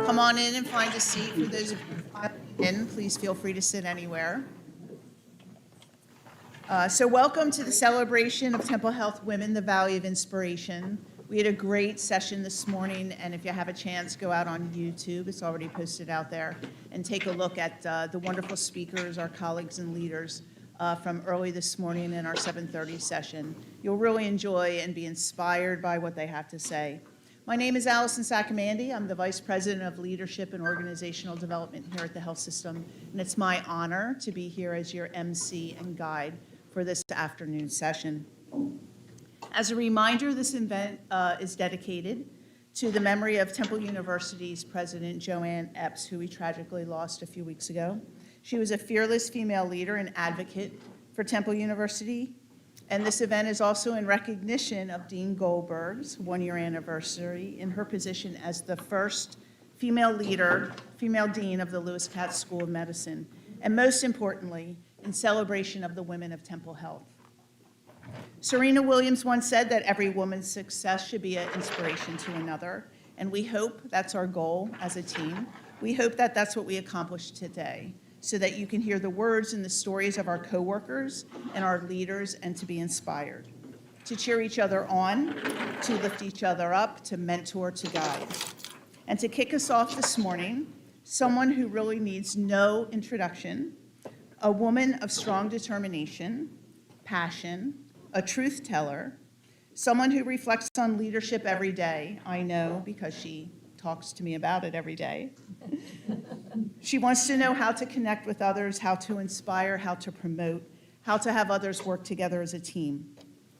Come on in and find a seat. For those of you filing in, please feel free to sit anywhere. So welcome to the celebration of Temple Health Women, the Valley of Inspiration. We had a great session this morning, and if you have a chance, go out on YouTube. It's already posted out there, and take a look at the wonderful speakers, our colleagues and leaders from early this morning in our 7:30 session. You'll really enjoy and be inspired by what they have to say. My name is Allison Saccomandi. I'm the Vice President of Leadership and Organizational Development here at the Health System, and it's my honor to be here as your MC and guide for this afternoon session. As a reminder, this event is dedicated to the memory of Temple University's President Joanne Epps, who we tragically lost a few weeks ago. She was a fearless female leader and advocate for Temple University. And this event is also in recognition of Dean Goldberg's one-year anniversary in her position as the first female dean of the Lewis Katz School of Medicine, and most importantly, in celebration of the women of Temple Health. Serena Williams once said that every woman's success should be an inspiration to another, and we hope that's our goal as a team. We hope that that's what we accomplished today, so that you can hear the words and the stories of our coworkers and our leaders and to be inspired, to cheer each other on, to lift each other up, to mentor, to guide. And to kick us off this morning, someone who really needs no introduction, a woman of strong determination, passion, a truth teller, someone who reflects on leadership every day. I know because she talks to me about it every day. She wants to know how to connect with others, how to inspire, how to promote, how to have others work together as a team.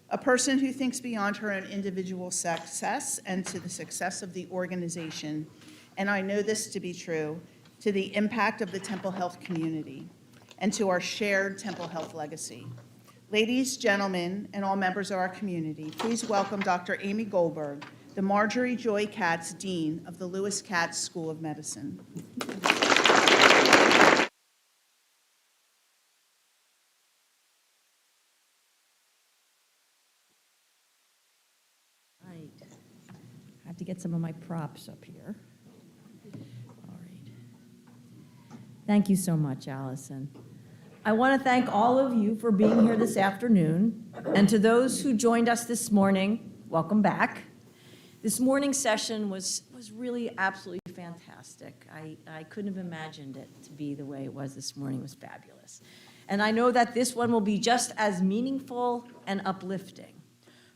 A person who thinks beyond her own individual success and to the success of the organization, and I know this to be true, to the impact of the Temple Health community, and to our shared Temple Health legacy. Ladies, gentlemen, and all members of our community, please welcome Dr. Amy Goldberg, the Marjorie Joy Katz Dean of the Lewis Katz School of Medicine. Right. I have to get some of my props up here. All right. Thank you so much, Allison. I want to thank all of you for being here this afternoon, and to those who joined us this morning, welcome back. This morning's session was really absolutely fantastic. I couldn't have imagined it to be the way it was this morning. It was fabulous. And I know that this one will be just as meaningful and uplifting.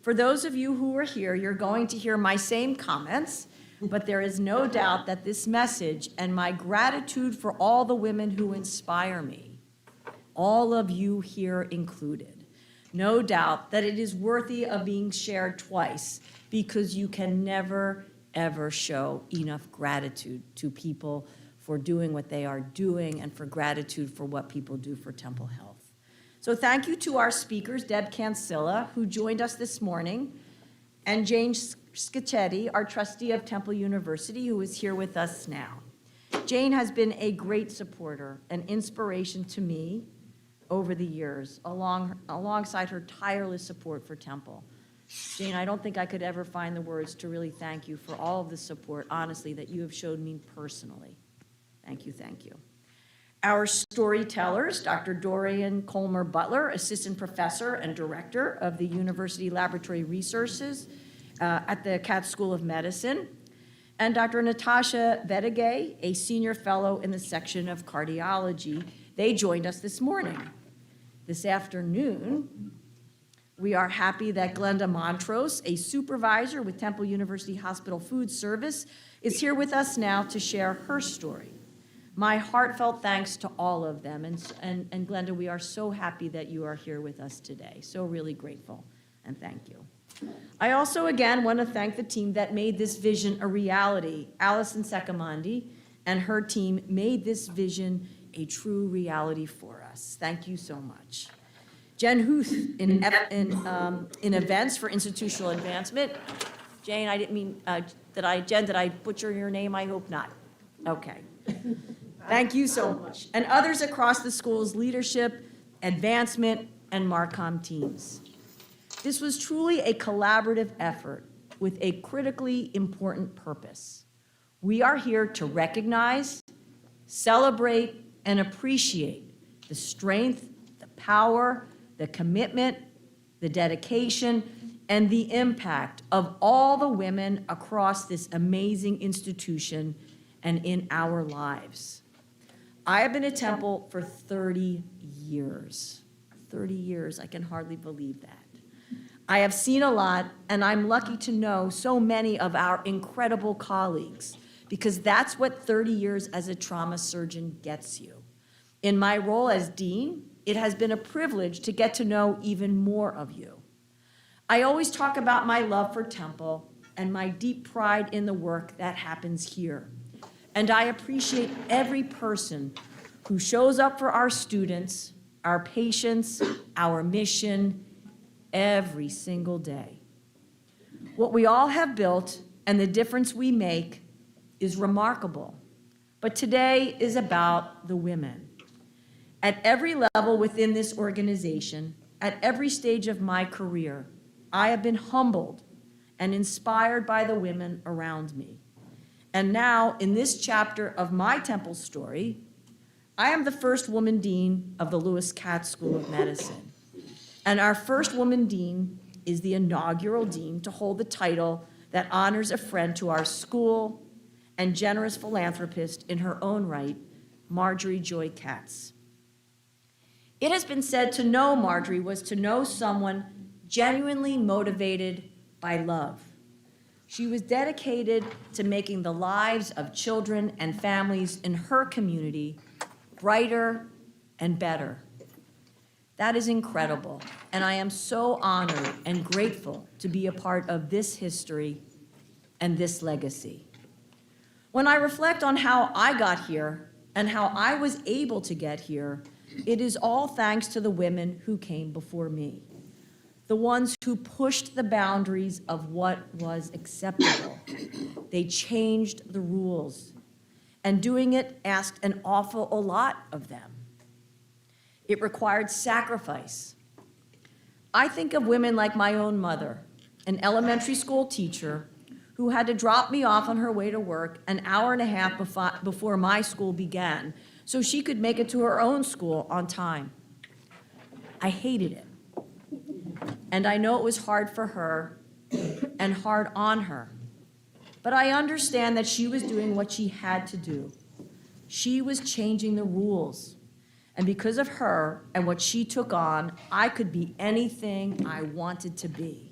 For those of you who are here, you're going to hear my same comments, but there is no doubt that this message and my gratitude for all the women who inspire me, all of you here included, no doubt that it is worthy of being shared twice, because you can never, ever show enough gratitude to people for doing what they are doing and for gratitude for what people do for Temple Health. So thank you to our speakers, Deb Cancilla, who joined us this morning, and Jane Scacchetti, our trustee of Temple University, who is here with us now. Jane has been a great supporter and inspiration to me over the years, alongside her tireless support for Temple. Jane, I don't think I could ever find the words to really thank you for all of the support, honestly, that you have showed me personally. Thank you, thank you. Our storytellers, Dr. Dorian Colmer Butler, Assistant Professor and Director of the University Laboratory Resources at the Katz School of Medicine, and Dr. Natasha Vedegay, a Senior Fellow in the section of Cardiology. They joined us this morning. This afternoon, we are happy that Glenda Montrose, a supervisor with Temple University Hospital Food Service, is here with us now to share her story. My heartfelt thanks to all of them. And Glenda, we are so happy that you are here with us today. So really grateful, and thank you. I also, again, want to thank the team that made this vision a reality. Allison Saccomandi and her team made this vision a true reality for us. Thank you so much. Jen Huth in events for institutional advancement. Jane, I didn't mean, Jen, did I butcher your name? I hope not. Okay. Thank you so much. And others across the school's leadership, advancement, and Marcom teams. This was truly a collaborative effort with a critically important purpose. We are here to recognize, celebrate, and appreciate the strength, the power, the commitment, the dedication, and the impact of all the women across this amazing institution and in our lives. I have been at Temple for 30 years. 30 years, I can hardly believe that. I have seen a lot, and I'm lucky to know so many of our incredible colleagues, because that's what 30 years as a trauma surgeon gets you. In my role as dean, it has been a privilege to get to know even more of you. I always talk about my love for Temple and my deep pride in the work that happens here. And I appreciate every person who shows up for our students, our patients, our mission, every single day. What we all have built and the difference we make is remarkable. But today is about the women. At every level within this organization, at every stage of my career, I have been humbled and inspired by the women around me. And now, in this chapter of my Temple story, I am the first woman dean of the Lewis Katz School of Medicine. And our first woman dean is the inaugural dean to hold the title that honors a friend to our school and generous philanthropist in her own right, Marjorie Joy Katz. It has been said to know Marjorie was to know someone genuinely motivated by love. She was dedicated to making the lives of children and families in her community brighter and better. That is incredible, and I am so honored and grateful to be a part of this history and this legacy. When I reflect on how I got here and how I was able to get here, it is all thanks to the women who came before me, the ones who pushed the boundaries of what was acceptable. They changed the rules, and doing it asked an awful lot of them. It required sacrifice. I think of women like my own mother, an elementary school teacher who had to drop me off on her way to work an hour and a half before my school began so she could make it to her own school on time. I hated it. And I know it was hard for her and hard on her. But I understand that she was doing what she had to do. She was changing the rules. And because of her and what she took on, I could be anything I wanted to be.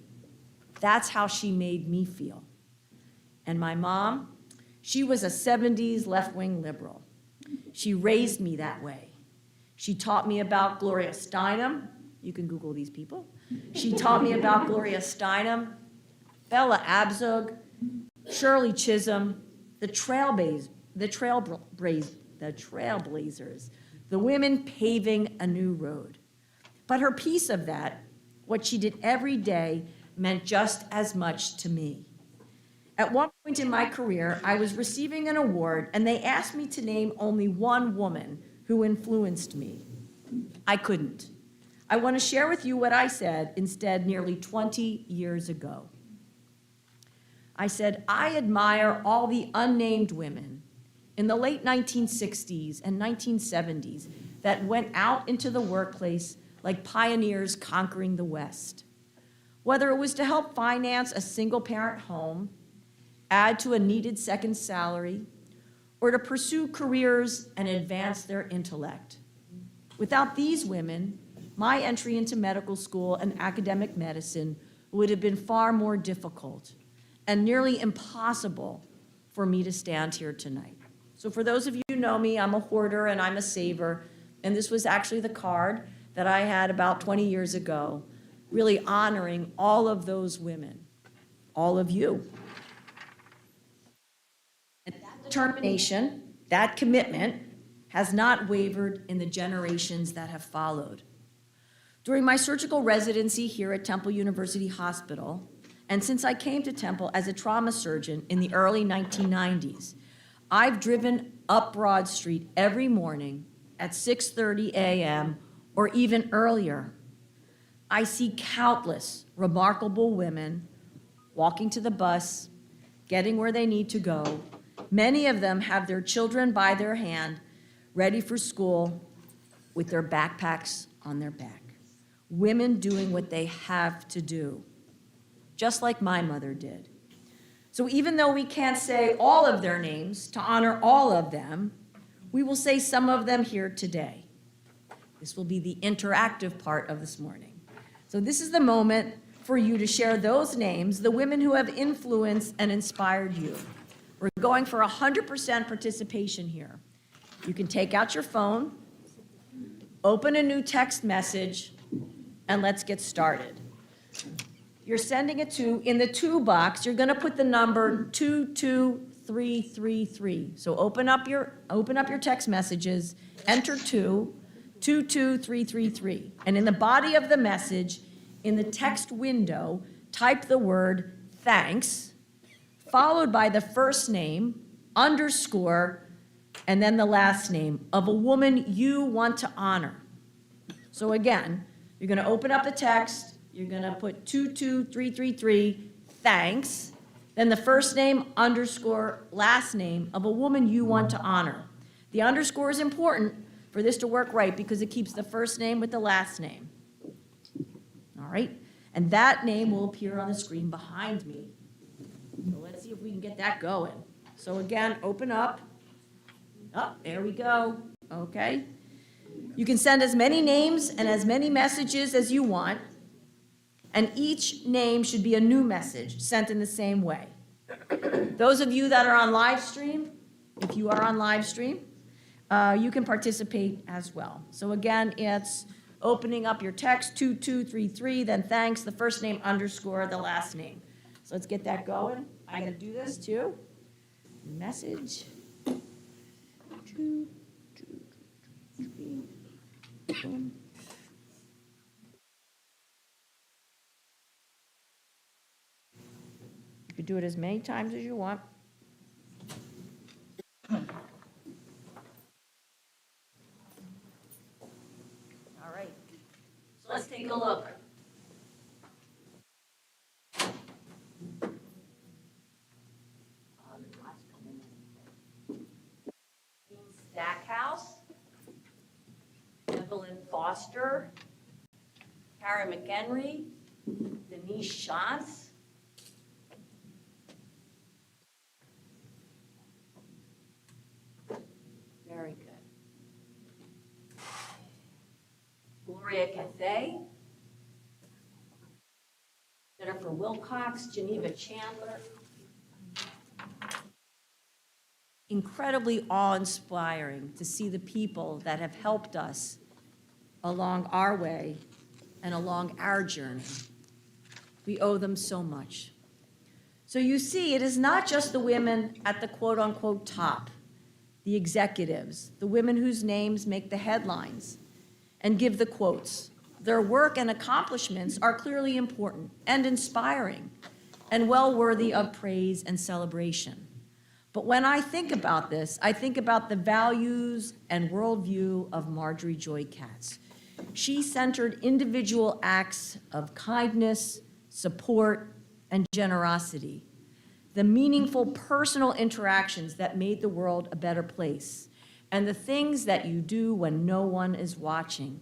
That's how she made me feel. And my mom, she was a 70s left-wing liberal. She raised me that way. She taught me about Gloria Steinem. You can Google these people. She taught me about Gloria Steinem, Bella Abzug, Shirley Chisholm, the Trailblazers, the women paving a new road. But her piece of that, what she did every day, meant just as much to me. At one point in my career, I was receiving an award, and they asked me to name only one woman who influenced me. I couldn't. I want to share with you what I said instead nearly 20 years ago. I said, I admire all the unnamed women in the late 1960s and 1970s that went out into the workplace like pioneers conquering the West. Whether it was to help finance a single-parent home, add to a needed second salary, or to pursue careers and advance their intellect. Without these women, my entry into medical school and academic medicine would have been far more difficult and nearly impossible for me to stand here tonight. So for those of you who know me, I'm a hoarder and I'm a saver, and this was actually the card that I had about 20 years ago, really honoring all of those women, all of you. And that determination, that commitment, has not wavered in the generations that have followed. During my surgical residency here at Temple University Hospital, and since I came to Temple as a trauma surgeon in the early 1990s, I've driven up Broad Street every morning at 6:30 a.m. or even earlier. I see countless remarkable women walking to the bus, getting where they need to go, Many of them have their children by their hand, ready for school, with their backpacks on their back. Women doing what they have to do, just like my mother did. So even though we can't say all of their names to honor all of them, we will say some of them here today. This will be the interactive part of this morning. So this is the moment for you to share those names, the women who have influenced and inspired you. We're going for 100% participation here. You can take out your phone, open a new text message, and let's get started. You're sending it to, in the to box, you're gonna put the number 22333. So open up your text messages, enter 22333. And in the body of the message, in the text window, type the word thanks, followed by the first name, underscore, and then the last name of a woman you want to honor. So again, you're gonna open up the text, you're gonna put 22333, thanks, then the first name, underscore, last name of a woman you want to honor. The underscore is important for this to work right because it keeps the first name with the last name. All right? And that name will appear on the screen behind me. So let's see if we can get that going. So again, open up. Oh, there we go. Okay. You can send as many names and as many messages as you want. And each name should be a new message sent in the same way. Those of you that are on live stream, if you are on live stream, you can participate as well. So again, it's opening up your text, 2233, then thanks, the first name, underscore, the last name. So let's get that going. I'm going to do this too. Message. 2, 2, 3, boom. You can do it as many times as you want. All right. So let's take a look. Stackhouse, Evelyn Foster, Kara McHenry, Denise Shantz, very good. Gloria Cathay, Jennifer Wilcox, Geneva Chandler. Incredibly awe-inspiring to see the people that have helped us along our way and along our journey. We owe them so much. So you see, it is not just the women at the quote-unquote top, the executives, the women whose names make the headlines and give the quotes. Their work and accomplishments are clearly important and inspiring and well worthy of praise and celebration. But when I think about this, I think about the values and worldview of Marjorie Joy Katz. She centered individual acts of kindness, support, and generosity, the meaningful personal interactions that made the world a better place, and the things that you do when no one is watching,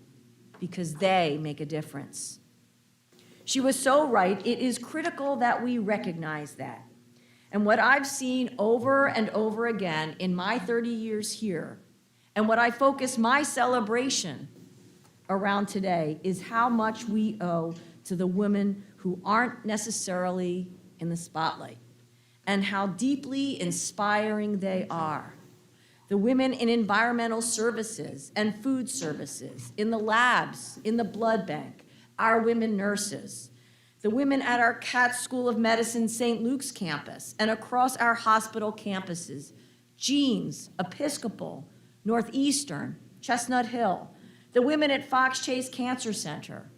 because they make a difference. She was so right. It is critical that we recognize that. And what I've seen over and over again in my 30 years here, and what I focus my celebration around today, is how much we owe to the women who aren't necessarily in the spotlight, and how deeply inspiring they are. The women in environmental services and food services, in the labs, in the blood bank, our women nurses, the women at our Katz School of Medicine St. Luke's campus and across our hospital campuses, Jeans, Episcopal, Northeastern, Chestnut Hill, the women at Fox Chase Cancer Center,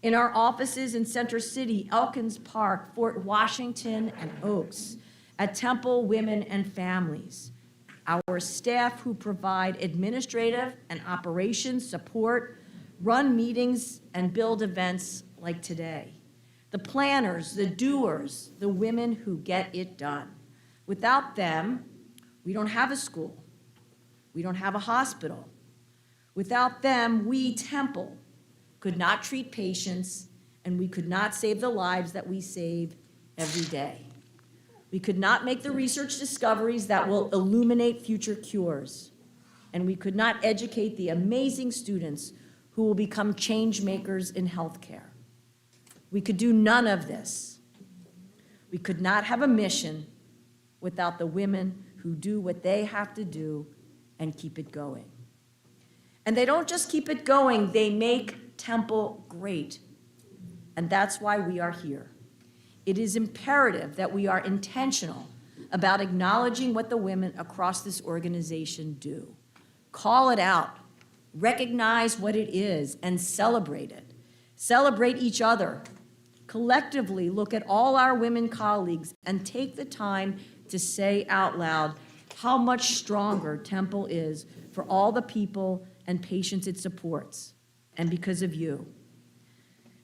in our offices in Center City, Elkins Park, Fort Washington, and Oaks, at Temple Women and Families, our staff who provide administrative and operations support, run meetings, and build events like today. The planners, the doers, the women who get it done. Without them, We don't have a school. We don't have a hospital. Without them, we, Temple, could not treat patients, and we could not save the lives that we save every day. We could not make the research discoveries that will illuminate future cures, and we could not educate the amazing students who will become change makers in healthcare. We could do none of this. We could not have a mission without the women who do what they have to do and keep it going. And they don't just keep it going, they make Temple great. And that's why we are here. It is imperative that we are intentional about acknowledging what the women across this organization do. Call it out, recognize what it is, and celebrate it. Celebrate each other. Collectively, look at all our women colleagues and take the time to say out loud how much stronger Temple is for all the people and patients it supports, and because of you.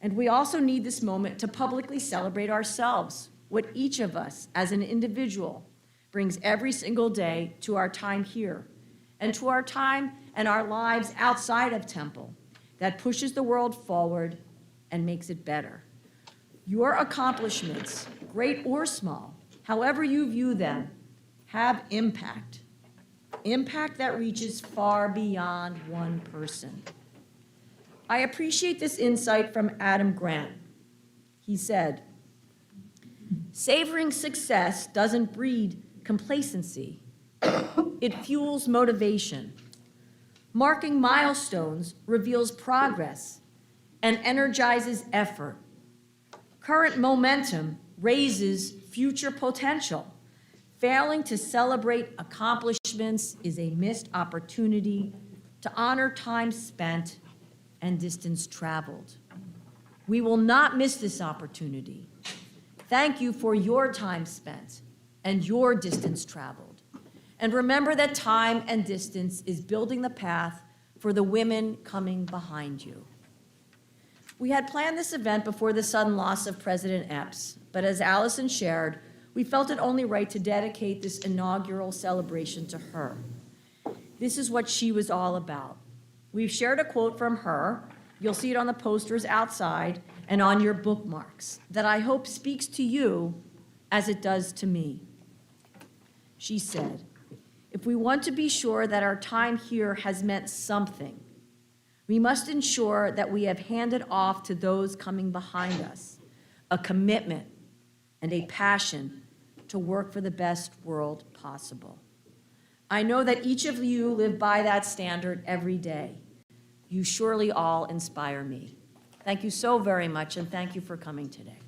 And we also need this moment to publicly celebrate ourselves, what each of us as an individual brings every single day to our time here and to our time and our lives outside of Temple that pushes the world forward and makes it better. Your accomplishments, great or small, however you view them, have impact. Impact that reaches far beyond one person. I appreciate this insight from Adam Grant. He said, "Savoring success doesn't breed complacency. It fuels motivation. Marking milestones reveals progress and energizes effort. Current momentum raises future potential. Failing to celebrate accomplishments is a missed opportunity to honor time spent and distance traveled. We will not miss this opportunity. Thank you for your time spent and your distance traveled. And remember that time and distance is building the path for the women coming behind you." We had planned this event before the sudden loss of President Epps, but as Allison shared, we felt it only right to dedicate this inaugural celebration to her. This is what she was all about. We've shared a quote from her. You'll see it on the posters outside and on your bookmarks that I hope speaks to you as it does to me. She said, "If we want to be sure that our time here has meant something, we must ensure that we have handed off to those coming behind us a commitment and a passion to work for the best world possible. I know that each of you live by that standard every day. You surely all inspire me. Thank you so very much, and thank you for coming today."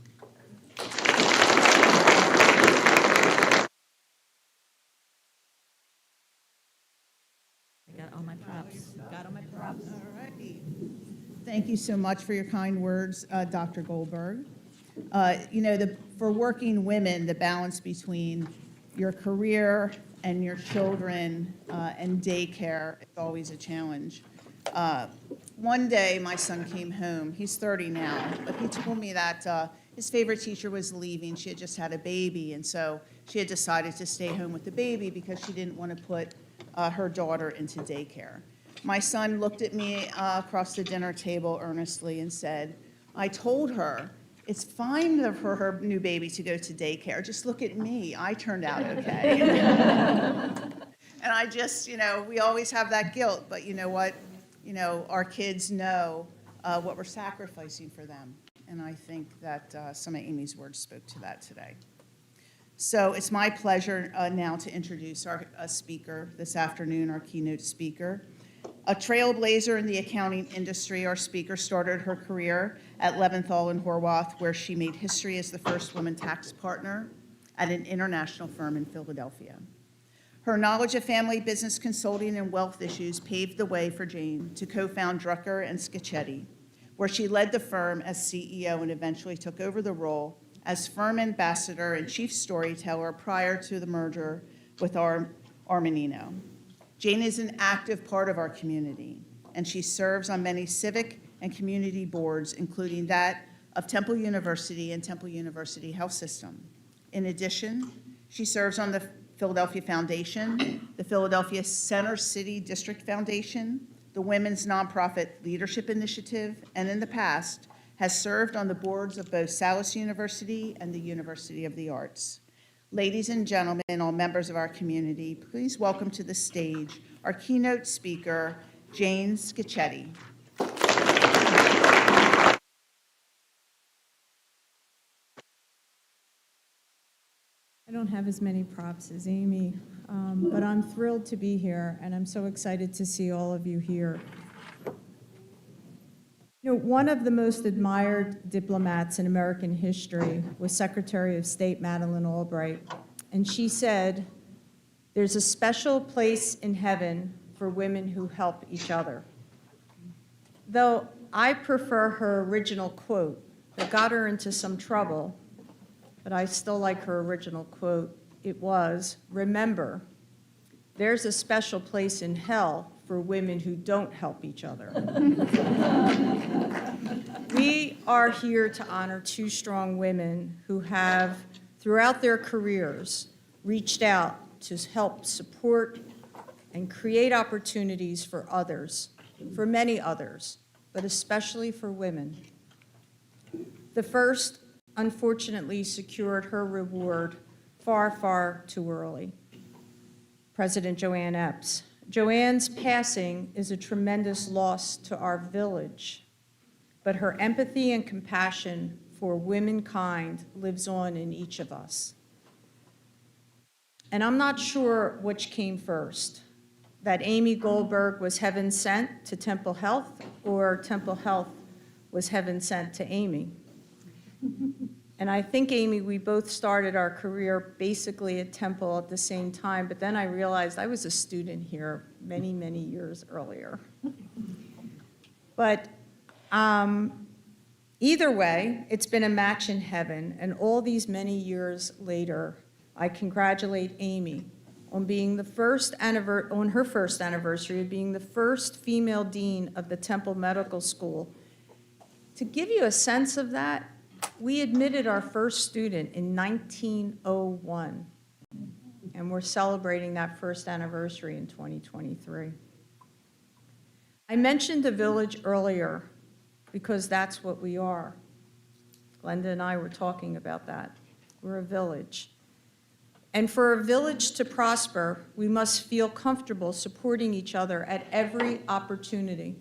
I got all my props. Got all my props. All righty. Thank you so much for your kind words, Dr. Goldberg. For working women, the balance between your career and your children and daycare is always a challenge. One day, my son came home. He's 30 now, but he told me that his favorite teacher was leaving. She had just had a baby, and so she had decided to stay home with the baby because she didn't want to put her daughter into daycare. My son looked at me across the dinner table earnestly and said, "I told her it's fine for her new baby to go to daycare. Just look at me. I turned out okay." And I just, we always have that guilt, but you know what? Our kids know what we're sacrificing for them. And I think that some of Amy's words spoke to that today. So it's my pleasure now to introduce our speaker this afternoon, our keynote speaker. A trailblazer in the accounting industry, our speaker started her career at Leventhal and Horwath, where she made history as the first woman tax partner at an international firm in Philadelphia. Her knowledge of family business consulting and wealth issues paved the way for Jane to co-found Drucker and Scacchetti, where she led the firm as CEO and eventually took over the role as firm ambassador and chief storyteller prior to the merger with Armanino. Jane is an active part of our community, and she serves on many civic and community boards, including that of Temple University and Temple University Health System. In addition, she serves on the Philadelphia Foundation, the Philadelphia Center City District Foundation, the Women's Nonprofit Leadership Initiative, and in the past has served on the boards of both Salus University and the University of the Arts. Ladies and gentlemen, all members of our community, please welcome to the stage our keynote speaker, Jane Scicchetti. I don't have as many props as Amy, but I'm thrilled to be here, and I'm so excited to see all of you here. You know, one of the most admired diplomats in American history was Secretary of State Madeleine Albright, and she said, "There's a special place in heaven for women who help each other." Though I prefer her original quote that got her into some trouble, but I still like her original quote. It was, "Remember, there's a special place in hell for women who don't help each other." We are here to honor two strong women who have, throughout their careers, reached out to help support and create opportunities for others, for many others, but especially for women. The first, unfortunately, secured her reward far, far too early. President Joanne Epps. Joanne's passing is a tremendous loss to our village, but her empathy and compassion for womankind lives on in each of us. And I'm not sure which came first, that Amy Goldberg was heaven sent to Temple Health, or Temple Health was heaven sent to Amy. And I think, Amy, we both started our career basically at Temple at the same time, but then I realized I was a student here many, many years earlier. But either way, it's been a match in heaven, and all these many years later, I congratulate Amy on being the on her first anniversary of being the first female dean of the Temple Medical School. To give you a sense of that, we admitted our first student in 1901, and we're celebrating that first anniversary in 2023. I mentioned the village earlier because that's what we are. Glenda and I were talking about that. We're a village. And for a village to prosper, we must feel comfortable supporting each other at every opportunity.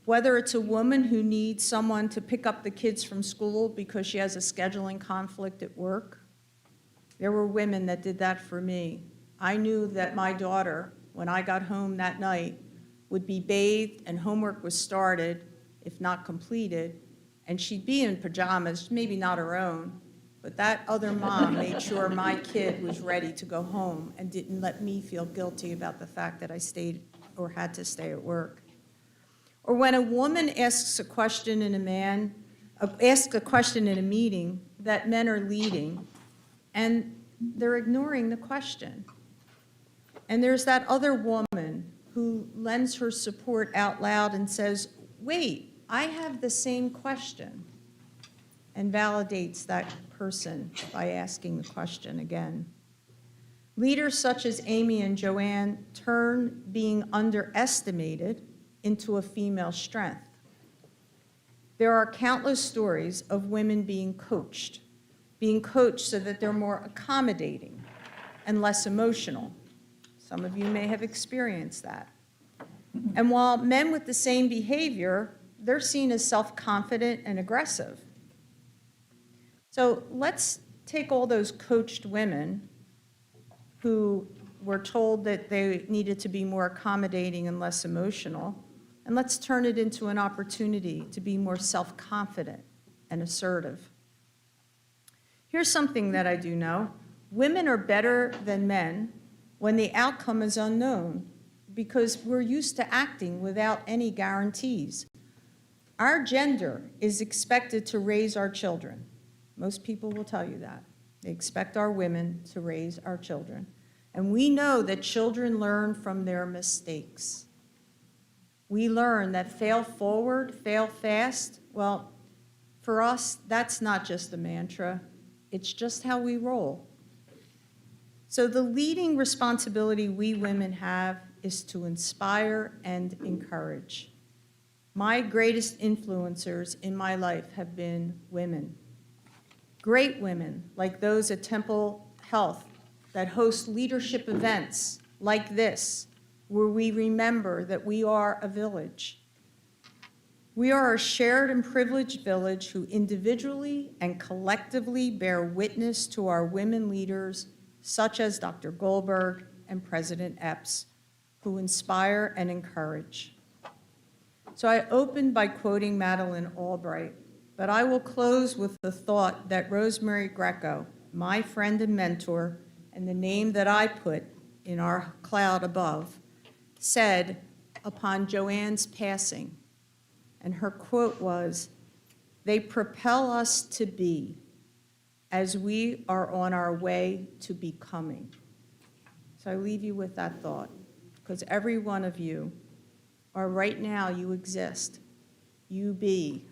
Whether it's a woman who needs someone to pick up the kids from school because she has a scheduling conflict at work. There were women that did that for me. I knew that my daughter, when I got home that night, would be bathed and homework was started, if not completed, and she'd be in pajamas, maybe not her own, but that other mom made sure my kid was ready to go home and didn't let me feel guilty about the fact that I stayed or had to stay at work. Or when a woman asks a question in a meeting that men are leading, and they're ignoring the question. And there's that other woman who lends her support out loud and says, "Wait, I have the same question," and validates that person by asking the question again. Leaders such as Amy and Joanne turn being underestimated into a female strength. There are countless stories of women being coached so that they're more accommodating and less emotional. Some of you may have experienced that. And while men with the same behavior, they're seen as self-confident and aggressive. So let's take all those coached women who were told that they needed to be more accommodating and less emotional, and let's turn it into an opportunity to be more self-confident and assertive. Here's something that I do know. Women are better than men when the outcome is unknown because we're used to acting without any guarantees. Our gender is expected to raise our children. Most people will tell you that. They expect our women to raise our children. And we know that children learn from their mistakes. We learn that fail forward, fail fast. Well, for us, that's not just a mantra. It's just how we roll. So the leading responsibility we women have is to inspire and encourage. My greatest influencers in my life have been women. Great women like those at Temple Health that host leadership events like this, where we remember that we are a village. We are a shared and privileged village who individually and collectively bear witness to our women leaders, such as Dr. Goldberg and President Epps, who inspire and encourage. So I opened by quoting Madeleine Albright, but I will close with the thought that Rosemary Greco, my friend and mentor, and the name that I put in our cloud above, said upon Joanne's passing. And her quote was, "They propel us to be as we are on our way to becoming." So I leave you with that thought, because every one of you are right now, you exist, you be,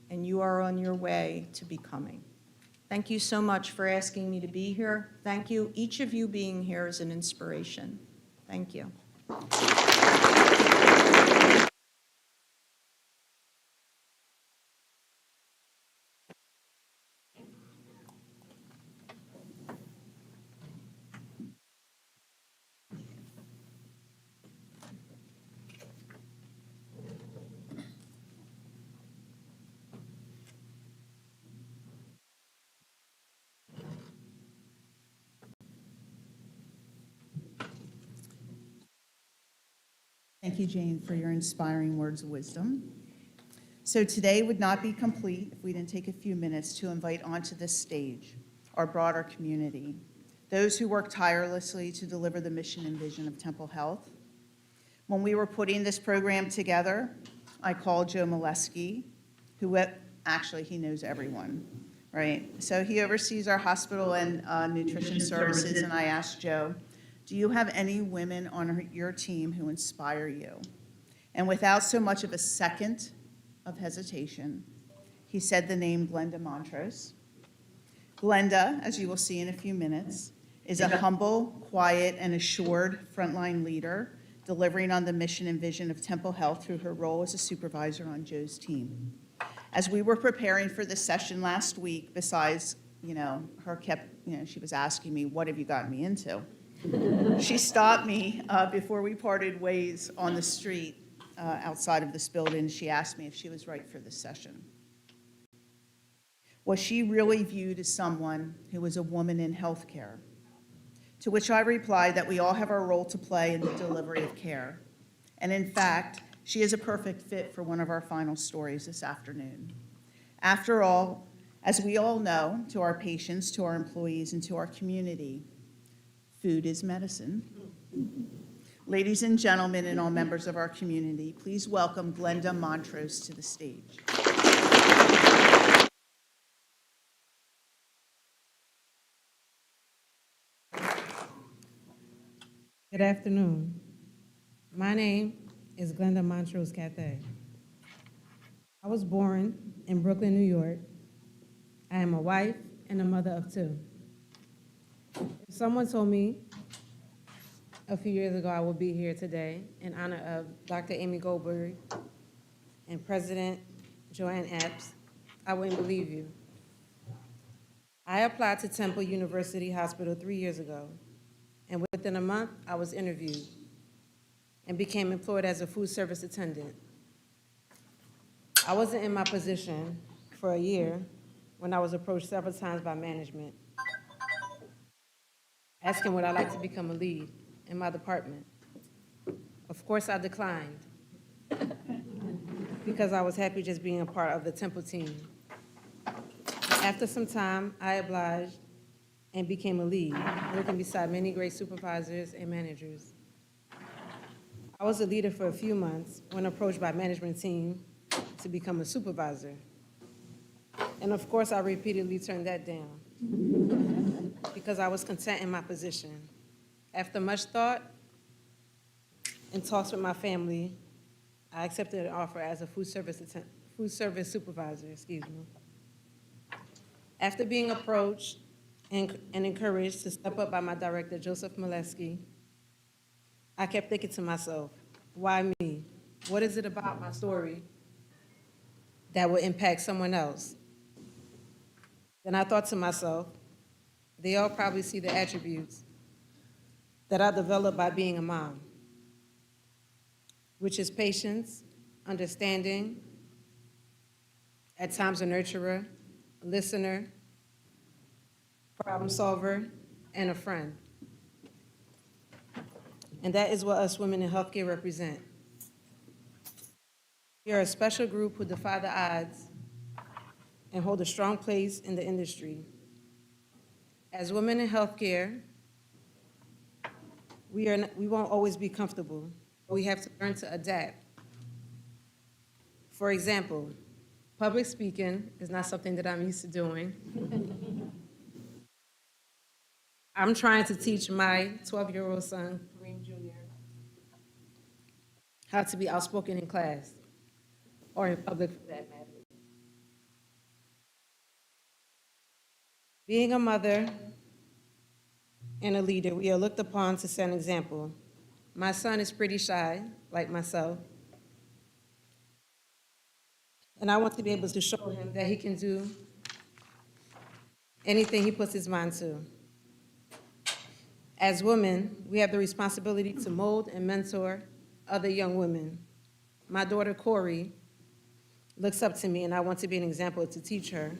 and you are on your way to becoming. Thank you so much for asking me to be here. Thank you. Each of you being here is an inspiration. Thank you. Thank you, Jane, for your inspiring words of wisdom. So today would not be complete if we didn't take a few minutes to invite onto this stage our broader community, those who work tirelessly to deliver the mission and vision of Temple Health. When we were putting this program together, I called Joe Molesky, who actually he knows everyone, right? So he oversees our hospital and nutrition services, and I asked Joe, do you have any women on your team who inspire you? And without so much of a second of hesitation, he said the name Glenda Montrose. Glenda, as you will see in a few minutes, is a humble, quiet, and assured frontline leader, delivering on the mission and vision of Temple Health through her role as a supervisor on Joe's team. As we were preparing for this session last week, besides, she was asking me, what have you gotten me into? She stopped me before we parted ways on the street outside of this building. She asked me if she was right for this session. Was she really viewed as someone who was a woman in healthcare? To which I replied that we all have our role to play in the delivery of care. And in fact, she is a perfect fit for one of our final stories this afternoon. After all, as we all know, to our patients, to our employees, and to our community, food is medicine. Ladies and gentlemen, and all members of our community, please welcome Glenda Montrose to the stage. Good afternoon. My name is Glenda Montrose Cathay. I was born in Brooklyn, New York. I am a wife and a mother of two. If someone told me a few years ago I would be here today in honor of Dr. Amy Goldberg and President Joanne Epps, I wouldn't believe you. I applied to Temple University Hospital 3 years ago, and within a month, I was interviewed and became employed as a food service attendant. I wasn't in my position for a year when I was approached several times by management, asking would I like to become a lead in my department. Of course, I declined because I was happy just being a part of the Temple team. After some time, I obliged and became a lead, working beside many great supervisors and managers. I was a leader for a few months when approached by management team to become a supervisor. And of course, I repeatedly turned that down because I was content in my position. After much thought and talks with my family, I accepted an offer as a food service supervisor, After being approached and encouraged to step up by my director, Joseph Molesky, I kept thinking to myself, why me? What is it about my story that will impact someone else? Then I thought to myself, they all probably see the attributes that I developed by being a mom, which is patience, understanding, at times a nurturer, a listener, problem solver, and a friend. And that is what us women in healthcare represent. We are a special group who defy the odds and hold a strong place in the industry. As women in healthcare, we won't always be comfortable. We have to learn to adapt. For example, public speaking is not something that I'm used to doing. I'm trying to teach my 12-year-old son, Kareem Jr., how to be outspoken in class, or in public for that matter. Being a mother and a leader, we are looked upon to set an example. My son is pretty shy, like myself, and I want to be able to show him that he can do anything he puts his mind to. As women, we have the responsibility to mold and mentor other young women. My daughter, Corey, looks up to me, and I want to be an example to teach her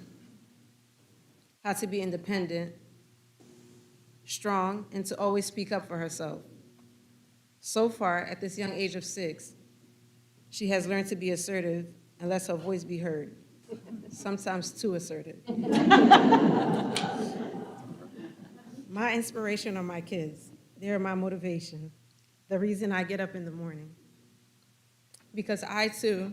how to be independent, strong, and to always speak up for herself. So far, at this young age of 6, she has learned to be assertive and lets her voice be heard, sometimes too assertive. My inspiration are my kids. They are my motivation, the reason I get up in the morning. Because I, too,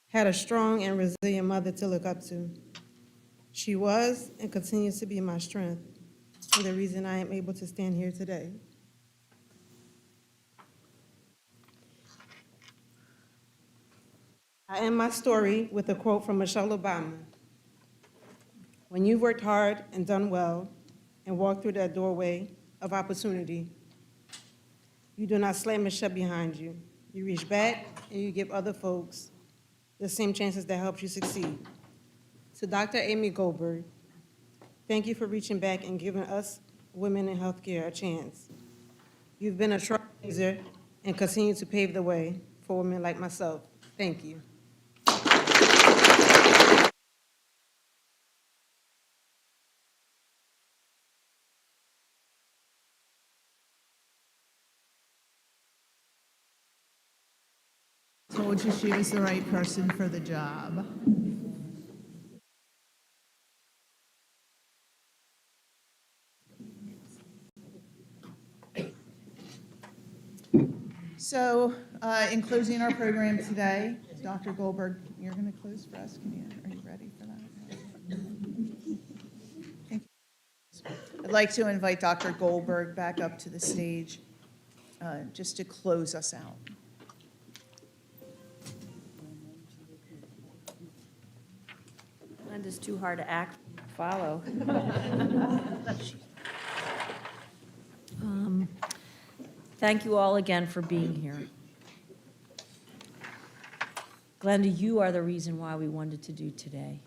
had a strong and resilient mother to look up to. She was and continues to be my strength and the reason I am able to stand here today. I end my story with a quote from Michelle Obama. When you've worked hard and done well and walked through that doorway of opportunity, you do not slam it shut behind you. You reach back and you give other folks the same chances that helped you succeed. To Dr. Amy Goldberg, thank you for reaching back and giving us women in healthcare a chance. You've been a trailblazer and continue to pave the way for women like myself. Thank you. Told you she was the right person for the job. So, in closing our program today, Dr. Goldberg, you're going to close for us. Are you ready for that? Thank you. I'd like to invite Dr. Goldberg back up to the stage just to close us out. Glenda's too hard to follow. Thank you all again for being here. Glenda, you are the reason why we wanted to do today.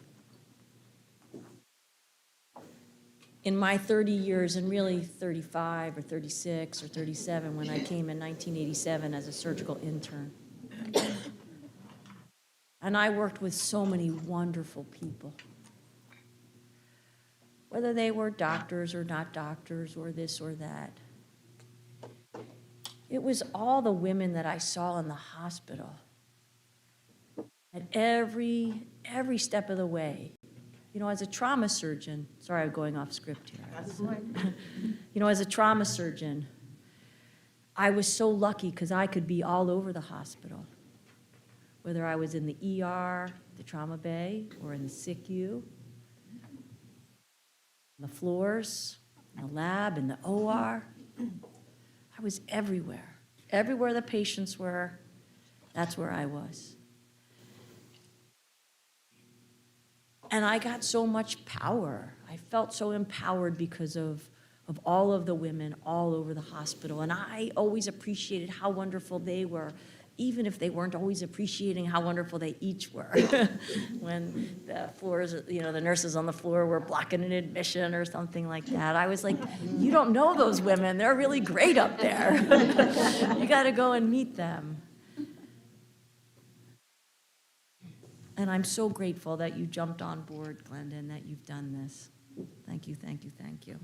In my 30 years, and really 35 or 36 or 37 when I came in 1987 as a surgical intern, and I worked with so many wonderful people, whether they were doctors or not doctors or this or that. It was all the women that I saw in the hospital at every step of the way. You know, as a trauma surgeon, sorry, I'm going off script here. You know, as a trauma surgeon, I was so lucky because I could be all over the hospital, whether I was in the ER, the trauma bay, or in the SICU, on the floors, in the lab, in the OR. I was everywhere. Everywhere the patients were, that's where I was. And I got so much power. I felt so empowered because of all of the women all over the hospital. And I always appreciated how wonderful they were, even if they weren't always appreciating how wonderful they each were. When the floors, the nurses on the floor were blocking an admission or something like that. I was like, you don't know those women. They're really great up there. You got to go and meet them. And I'm so grateful that you jumped on board, Glenda, and that you've done this. Thank you, thank you, thank you.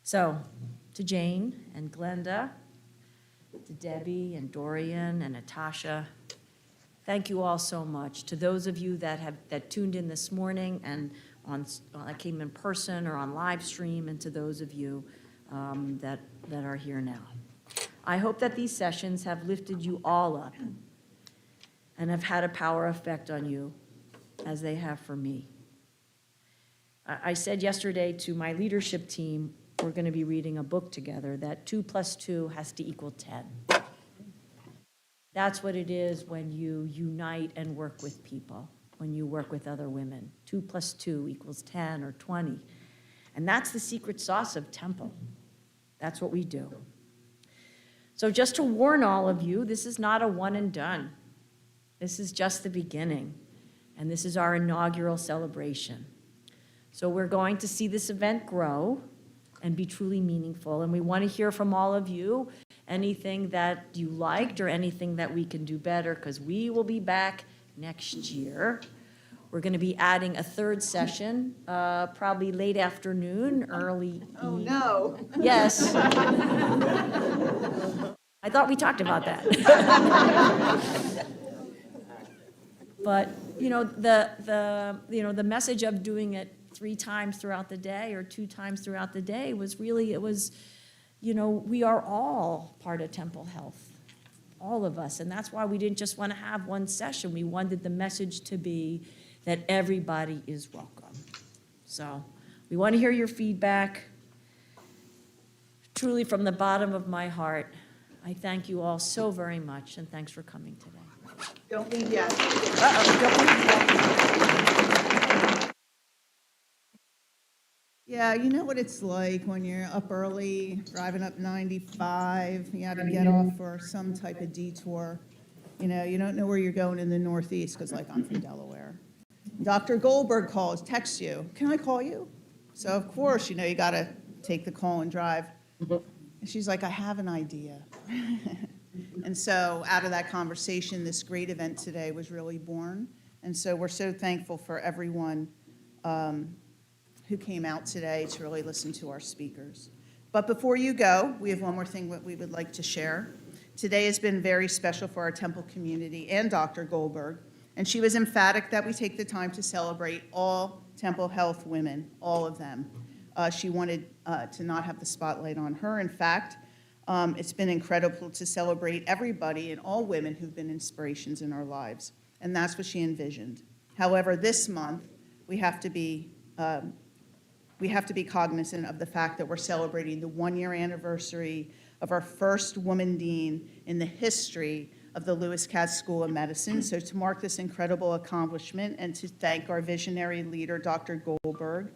So, to Jane and Glenda, to Debbie and Dorian and Natasha, thank you all so much. To those of you that tuned in this morning and that came in person or on live stream, and to those of you that are here now. I hope that these sessions have lifted you all up and have had a power effect on you as they have for me. I said yesterday to my leadership team, we're going to be reading a book together, that 2 + 2 has to equal 10. That's what it is when you unite and work with people, when you work with other women. 2 + 2 = 10 or 20. And that's the secret sauce of Temple. That's what we do. So just to warn all of you, this is not a one and done. This is just the beginning, and this is our inaugural celebration. So we're going to see this event grow and be truly meaningful, and we want to hear from all of you, anything that you liked or anything that we can do better, because we will be back next year. We're going to be adding a third session, probably late afternoon, early Oh, no. Yes. I thought we talked about that. But, the message of doing it 3 times throughout the day or 2 times throughout the day was really, we are all part of Temple Health, all of us. And that's why we didn't just want to have one session. We wanted the message to be that everybody is welcome. So we want to hear your feedback. Truly, from the bottom of my heart, I thank you all so very much, and thanks for coming today. Don't leave yet. Yeah, you know what it's like when you're up early, driving up 95, you got to get off for some type of detour. You don't know where you're going in the Northeast, because I'm from Delaware. Dr. Goldberg texts you, can I call you? So of course, you got to take the call and drive. And she's like, I have an idea. And so out of that conversation, this great event today was really born. And so we're so thankful for everyone who came out today to really listen to our speakers. But before you go, we have one more thing that we would like to share. Today has been very special for our Temple community and Dr. Goldberg. And she was emphatic that we take the time to celebrate all Temple Health women, all of them. She wanted to not have the spotlight on her. In fact, it's been incredible to celebrate everybody and all women who've been inspirations in our lives. And that's what she envisioned. However, this month, we have to be cognizant of the fact that we're celebrating the 1-year anniversary of our first woman dean in the history of the Lewis Katz School of Medicine. So to mark this incredible accomplishment and to thank our visionary leader, Dr. Goldberg,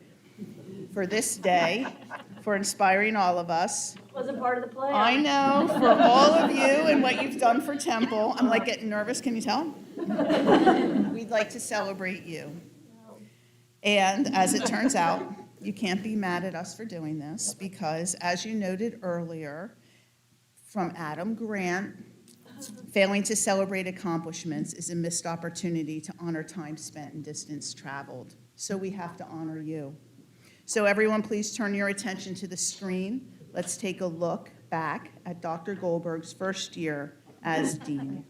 for this day, for inspiring all of us. Wasn't part of the plan. I know, for all of you and what you've done for Temple. I'm getting nervous, can you tell? We'd like to celebrate you. And as it turns out, you can't be mad at us for doing this because, as you noted earlier, from Adam Grant, failing to celebrate accomplishments is a missed opportunity to honor time spent and distance traveled. So we have to honor you. So everyone, please turn your attention to the screen. Let's take a look back at Dr. Goldberg's first year as dean.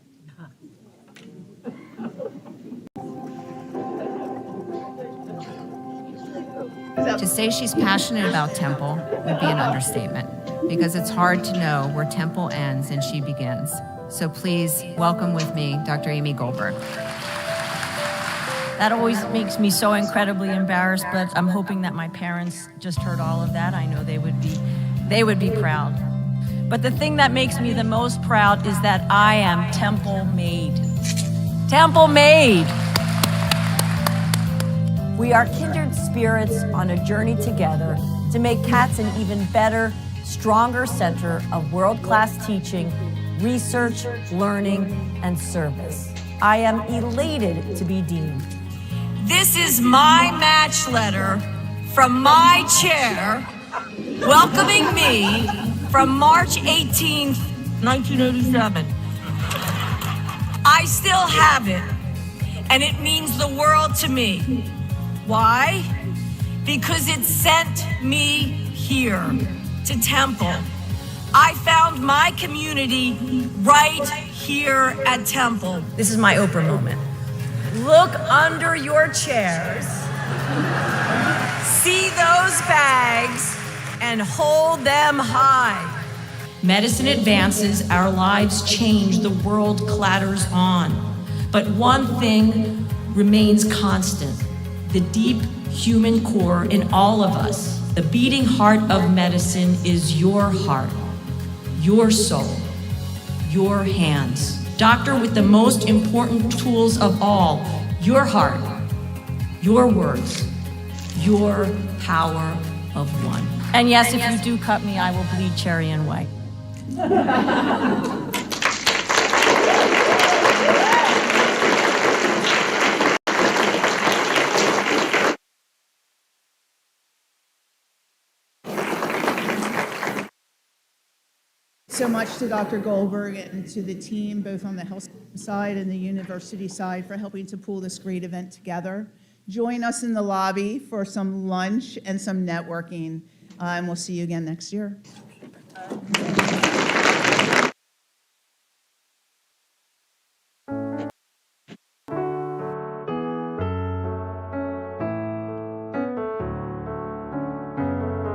To say she's passionate about Temple would be an understatement, because it's hard to know where Temple ends and she begins. So please welcome with me Dr. Amy Goldberg. That always makes me so incredibly embarrassed, but I'm hoping that my parents just heard all of that. I know they would be proud. But the thing that makes me the most proud is that I am Temple made. Temple made. We are kindred spirits on a journey together to make Cats an even better, stronger center of world-class teaching, research, learning, and service. I am elated to be dean. This is my match letter from my chair welcoming me from March 18th, 1987. I still have it, and it means the world to me. Why? Because it sent me here to Temple. I found my community right here at Temple. This is my Oprah moment. Look under your chairs, see those bags, and hold them high. Medicine advances, our lives change, the world clatters on. But one thing remains constant, the deep human core in all of us. The beating heart of medicine is your heart, your soul, your hands. Doctor with the most important tools of all, your heart, your words, your power of one. And yes, if you do cut me, I will bleed cherry and white. So much to Dr. Goldberg and to the team, both on the health side and the university side, for helping to pull this great event together. Join us in the lobby for some lunch and some networking, and we'll see you again next year.